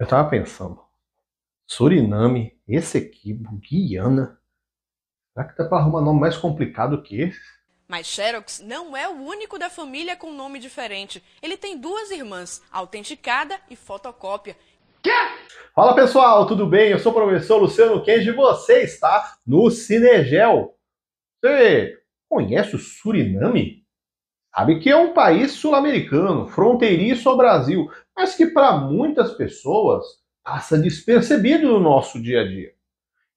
Eu tava pensando, Suriname, Essequibo, Guiana. Será que dá pra arrumar nome mais complicado que esse? Mas Xerox não é o único da família com nome diferente. Ele tem duas irmãs, autenticada e fotocópia. Fala pessoal, tudo bem? Eu sou o professor Luciano Kenji e você está no Cinegel. Você conhece o Suriname? Sabe que é um país sul-americano, fronteiriço ao Brasil, mas que para muitas pessoas passa despercebido no nosso dia a dia.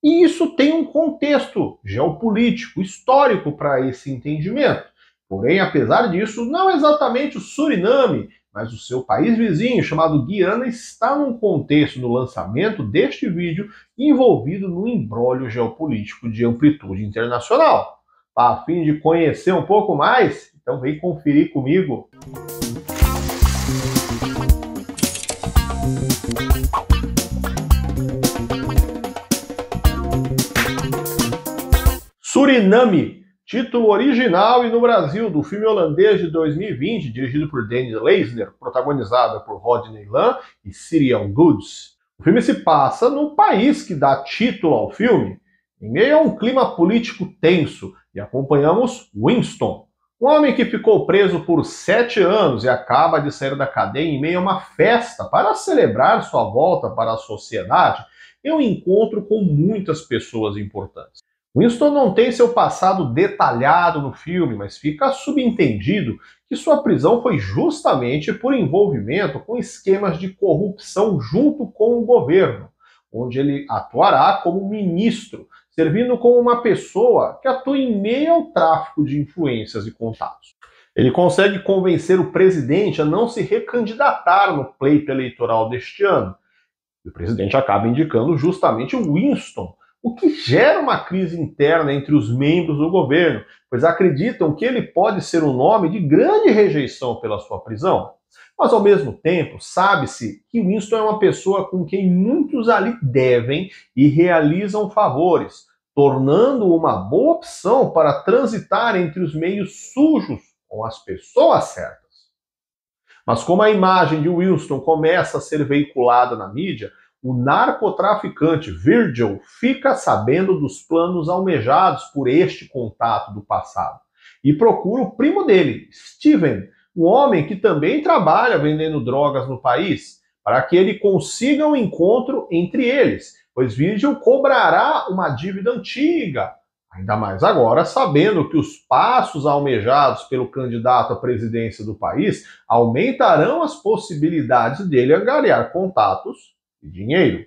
E isso tem um contexto geopolítico, histórico para esse entendimento. Porém, apesar disso, não exatamente o Suriname, mas o seu país vizinho, chamado Guiana, está num contexto no lançamento deste vídeo envolvido no imbróglio geopolítico de amplitude internacional. Tá a fim de conhecer um pouco mais? Então vem conferir comigo. Suriname, título original e no Brasil do filme holandês de 2020, dirigido por Dennis Leisner, protagonizado por Rodney Lam e Cirian Goods. O filme se passa no país que dá título ao filme, em meio a um clima político tenso, e acompanhamos Winston, um homem que ficou preso por 7 anos e acaba de sair da cadeia em meio a uma festa para celebrar sua volta para a sociedade e um encontro com muitas pessoas importantes. Winston não tem seu passado detalhado no filme, mas fica subentendido que sua prisão foi justamente por envolvimento com esquemas de corrupção junto com o governo, onde ele atuará como ministro, servindo como uma pessoa que atua em meio ao tráfico de influências e contatos. Ele consegue convencer o presidente a não se recandidatar no pleito eleitoral deste ano. E o presidente acaba indicando justamente o Winston, o que gera uma crise interna entre os membros do governo, pois acreditam que ele pode ser um nome de grande rejeição pela sua prisão. Mas, ao mesmo tempo, sabe-se que Winston é uma pessoa com quem muitos ali devem e realizam favores, tornando-o uma boa opção para transitar entre os meios sujos com as pessoas certas. Mas como a imagem de Winston começa a ser veiculada na mídia, o narcotraficante Virgil fica sabendo dos planos almejados por este contato do passado e procura o primo dele, Steven, um homem que também trabalha vendendo drogas no país, para que ele consiga um encontro entre eles, pois Virgil cobrará uma dívida antiga, ainda mais agora sabendo que os passos almejados pelo candidato à presidência do país aumentarão as possibilidades dele angariar contatos e dinheiro.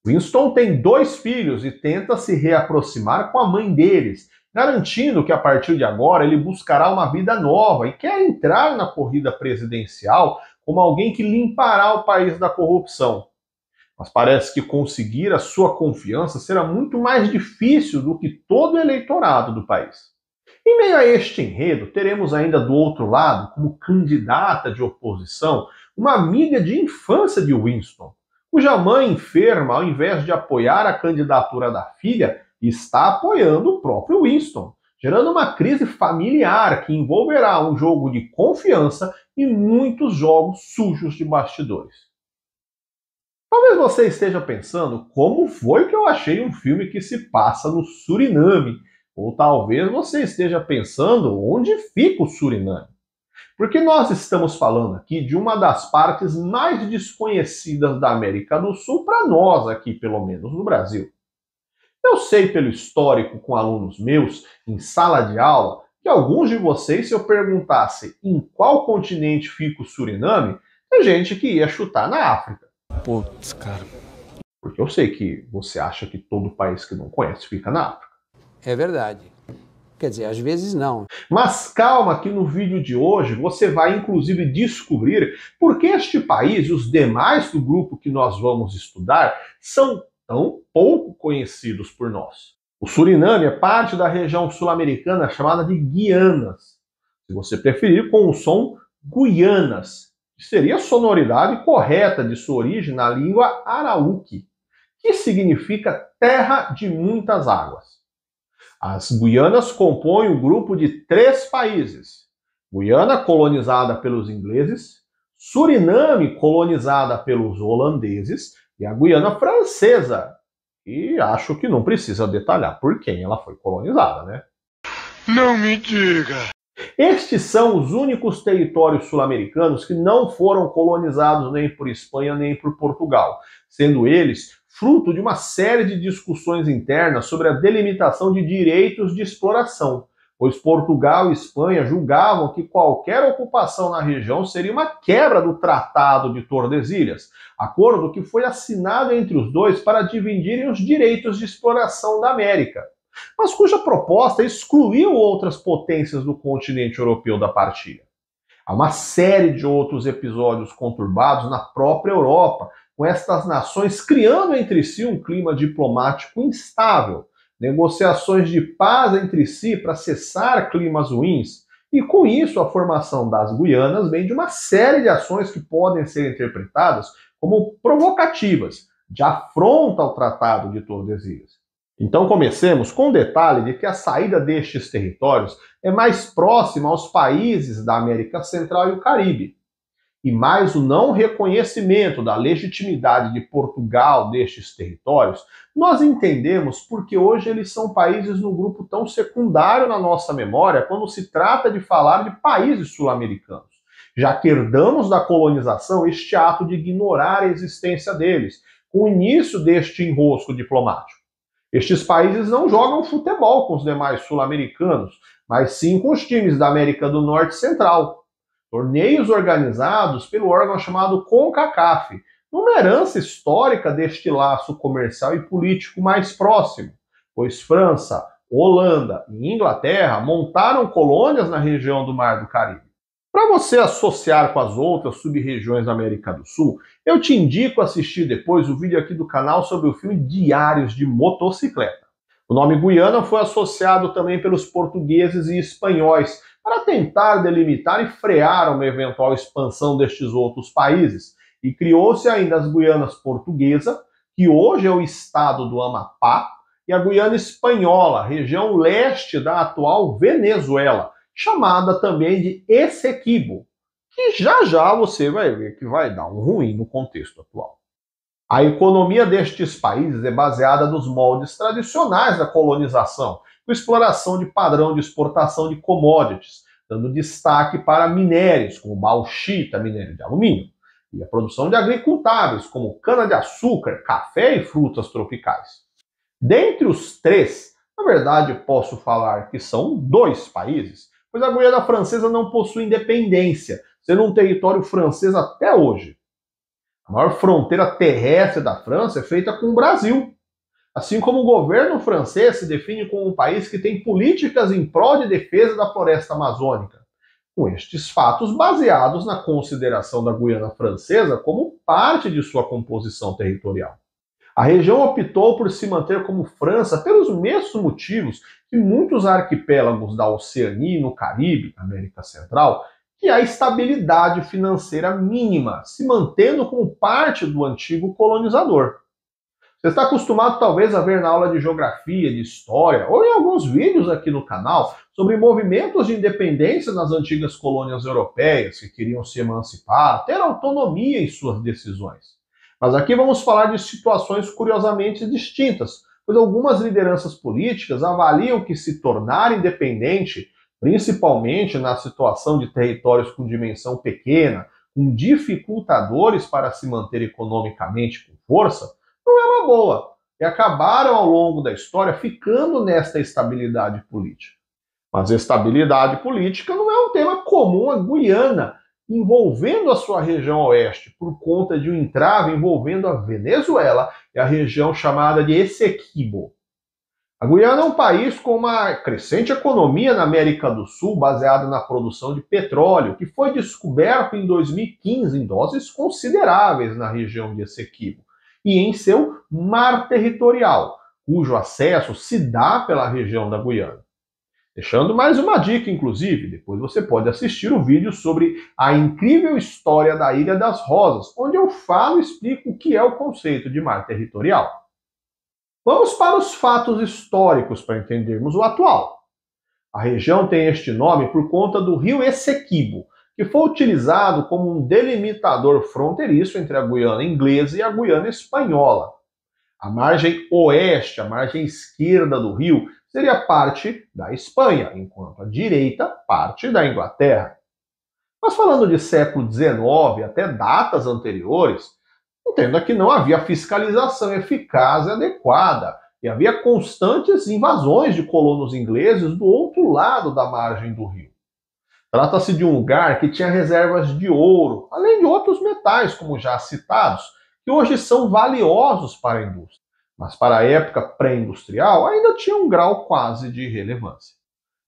Winston tem 2 filhos e tenta se reaproximar com a mãe deles, garantindo que a partir de agora ele buscará uma vida nova e quer entrar na corrida presidencial como alguém que limpará o país da corrupção. Mas parece que conseguir a sua confiança será muito mais difícil do que todo o eleitorado do país. Em meio a este enredo, teremos ainda do outro lado, como candidata de oposição, uma amiga de infância de Winston, cuja mãe enferma, ao invés de apoiar a candidatura da filha, está apoiando o próprio Winston, gerando uma crise familiar que envolverá um jogo de confiança e muitos jogos sujos de bastidores. Talvez você esteja pensando como foi que eu achei um filme que se passa no Suriname, ou talvez você esteja pensando onde fica o Suriname. Porque nós estamos falando aqui de uma das partes mais desconhecidas da América do Sul para nós aqui, pelo menos no Brasil. Eu sei pelo histórico com alunos meus, em sala de aula, que alguns de vocês, se eu perguntasse em qual continente fica o Suriname, tem gente que ia chutar na África. Putz, cara. Porque eu sei que você acha que todo país que não conhece fica na África. É verdade. Quer dizer, às vezes não. Mas calma que no vídeo de hoje você vai inclusive descobrir por que este país e os demais do grupo que nós vamos estudar são tão pouco conhecidos por nós. O Suriname é parte da região sul-americana chamada de Guianas, se você preferir com o som Guianas, que seria a sonoridade correta de sua origem na língua Arauque, que significa terra de muitas águas. As Guianas compõem um grupo de 3 países: Guiana, colonizada pelos ingleses, Suriname, colonizada pelos holandeses, e a Guiana Francesa. E acho que não precisa detalhar por quem ela foi colonizada, né? Não me diga! Estes são os únicos territórios sul-americanos que não foram colonizados nem por Espanha nem por Portugal, sendo eles fruto de uma série de discussões internas sobre a delimitação de direitos de exploração, pois Portugal e Espanha julgavam que qualquer ocupação na região seria uma quebra do Tratado de Tordesilhas, acordo que foi assinado entre os dois para dividirem os direitos de exploração da América, mas cuja proposta excluiu outras potências do continente europeu da partilha. Há uma série de outros episódios conturbados na própria Europa, com estas nações criando entre si um clima diplomático instável, negociações de paz entre si para cessar climas ruins, e com isso a formação das Guianas vem de uma série de ações que podem ser interpretadas como provocativas, de afronta ao Tratado de Tordesilhas. Então comecemos com o detalhe de que a saída destes territórios é mais próxima aos países da América Central e o Caribe, e mais o não reconhecimento da legitimidade de Portugal destes territórios, nós entendemos porque hoje eles são países no grupo tão secundário na nossa memória quando se trata de falar de países sul-americanos, já que herdamos da colonização este ato de ignorar a existência deles, com o início deste enrosco diplomático. Estes países não jogam futebol com os demais sul-americanos, mas sim com os times da América do Norte e Central. Torneios organizados pelo órgão chamado CONCACAF, numa herança histórica deste laço comercial e político mais próximo, pois França, Holanda e Inglaterra montaram colônias na região do Mar do Caribe. Para você associar com as outras sub-regiões da América do Sul, eu te indico assistir depois o vídeo aqui do canal sobre o filme Diários de Motocicleta. O nome Guiana foi associado também pelos portugueses e espanhóis para tentar delimitar e frear uma eventual expansão destes outros países, e criou-se ainda as Guianas Portuguesa, que hoje é o estado do Amapá, e a Guiana Espanhola, região leste da atual Venezuela, chamada também de Essequibo, que já já você vai ver que vai dar um ruim no contexto atual. A economia destes países é baseada nos moldes tradicionais da colonização, com exploração de padrão de exportação de commodities, dando destaque para minérios, como bauxita, minério de alumínio, e a produção de agricultáveis, como cana-de-açúcar, café e frutas tropicais. Dentre os três, na verdade posso falar que são dois países, pois a Guiana Francesa não possui independência, sendo um território francês até hoje. A maior fronteira terrestre da França é feita com o Brasil, assim como o governo francês se define como um país que tem políticas em prol de defesa da floresta amazônica, com estes fatos baseados na consideração da Guiana Francesa como parte de sua composição territorial. A região optou por se manter como França pelos mesmos motivos que muitos arquipélagos da Oceania e no Caribe, América Central, que há estabilidade financeira mínima, se mantendo como parte do antigo colonizador. Você está acostumado talvez a ver na aula de geografia, de história, ou em alguns vídeos aqui no canal, sobre movimentos de independência nas antigas colônias europeias, que queriam se emancipar, ter autonomia em suas decisões. Mas aqui vamos falar de situações curiosamente distintas, pois algumas lideranças políticas avaliam que se tornar independente, principalmente na situação de territórios com dimensão pequena, com dificultadores para se manter economicamente com força, não é uma boa, e acabaram ao longo da história ficando nesta estabilidade política. Mas estabilidade política não é um tema comum à Guiana, envolvendo a sua região oeste, por conta de um entrave envolvendo a Venezuela e a região chamada de Essequibo. A Guiana é um país com uma crescente economia na América do Sul, baseada na produção de petróleo, que foi descoberto em 2015 em doses consideráveis na região de Essequibo, e em seu mar territorial, cujo acesso se dá pela região da Guiana. Deixando mais uma dica, inclusive, depois você pode assistir o vídeo sobre a incrível história da Ilha das Rosas, onde eu falo e explico o que é o conceito de mar territorial. Vamos para os fatos históricos para entendermos o atual. A região tem este nome por conta do rio Essequibo, que foi utilizado como um delimitador fronteiriço entre a Guiana Inglesa e a Guiana Espanhola. A margem oeste, a margem esquerda do rio, seria parte da Espanha, enquanto a direita, parte da Inglaterra. Mas falando de século XIX até datas anteriores, entenda que não havia fiscalização eficaz e adequada, e havia constantes invasões de colonos ingleses do outro lado da margem do rio. Trata-se de um lugar que tinha reservas de ouro, além de outros metais, como já citados, que hoje são valiosos para a indústria, mas para a época pré-industrial ainda tinha um grau quase de relevância.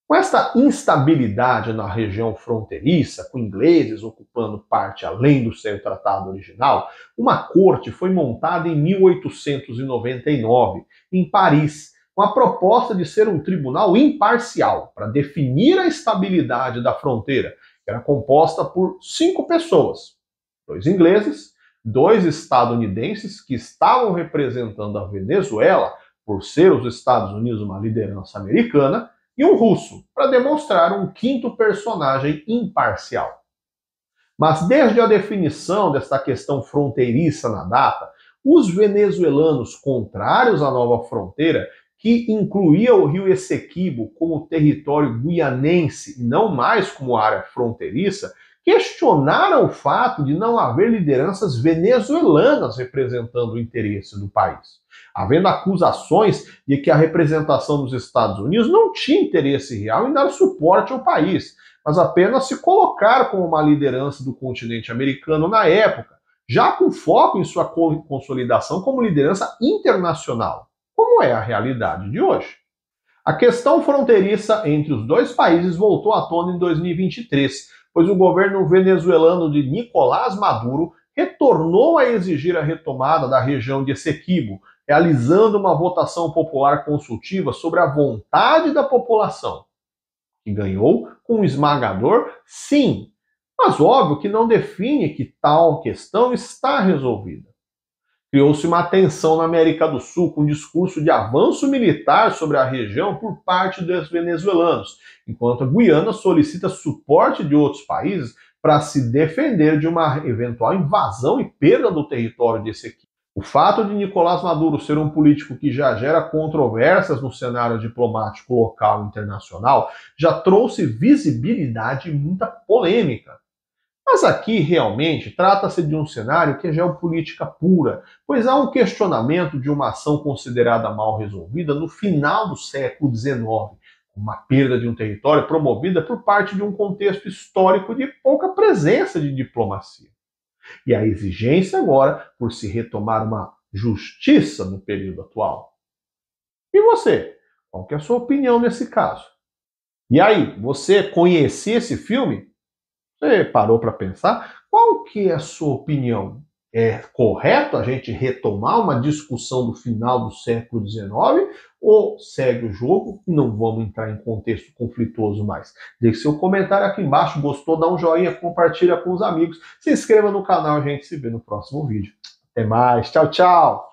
Com esta instabilidade na região fronteiriça, com ingleses ocupando parte além do seu tratado original, uma corte foi montada em 1899, em Paris, com a proposta de ser um tribunal imparcial para definir a estabilidade da fronteira, que era composta por 5 pessoas, 2 ingleses, 2 estadunidenses que estavam representando a Venezuela, por ser os Estados Unidos uma liderança americana, e um russo, para demonstrar um 5º personagem imparcial. Mas desde a definição desta questão fronteiriça na data, os venezuelanos contrários à nova fronteira, que incluía o rio Essequibo como território guianense e não mais como área fronteiriça, questionaram o fato de não haver lideranças venezuelanas representando o interesse do país, havendo acusações de que a representação dos Estados Unidos não tinha interesse real em dar suporte ao país, mas apenas se colocar como uma liderança do continente americano na época, já com foco em sua consolidação como liderança internacional, como é a realidade de hoje. A questão fronteiriça entre os dois países voltou à tona em 2023, pois o governo venezuelano de Nicolás Maduro retornou a exigir a retomada da região de Essequibo, realizando uma votação popular consultiva sobre a vontade da população, que ganhou com um esmagador sim, mas óbvio que não define que tal questão está resolvida. Criou-se uma tensão na América do Sul com um discurso de avanço militar sobre a região por parte dos venezuelanos, enquanto a Guiana solicita suporte de outros países para se defender de uma eventual invasão e perda do território desse aqui. O fato de Nicolás Maduro ser um político que já gera controvérsias no cenário diplomático local e internacional já trouxe visibilidade e muita polêmica. Mas aqui, realmente, trata-se de um cenário que é geopolítica pura, pois há um questionamento de uma ação considerada mal resolvida no final do século XIX, uma perda de um território promovida por parte de um contexto histórico de pouca presença de diplomacia. E a exigência agora por se retomar uma justiça no período atual. E você? Qual que é a sua opinião nesse caso? E aí, você conhecia esse filme? Você parou para pensar? Qual que é a sua opinião? É correto a gente retomar uma discussão do final do século XIX ou segue o jogo e não vamos entrar em contexto conflituoso mais? Deixe seu comentário aqui embaixo, gostou, dá um joinha, compartilha com os amigos, se inscreva no canal e a gente se vê no próximo vídeo. Até mais, tchau, tchau!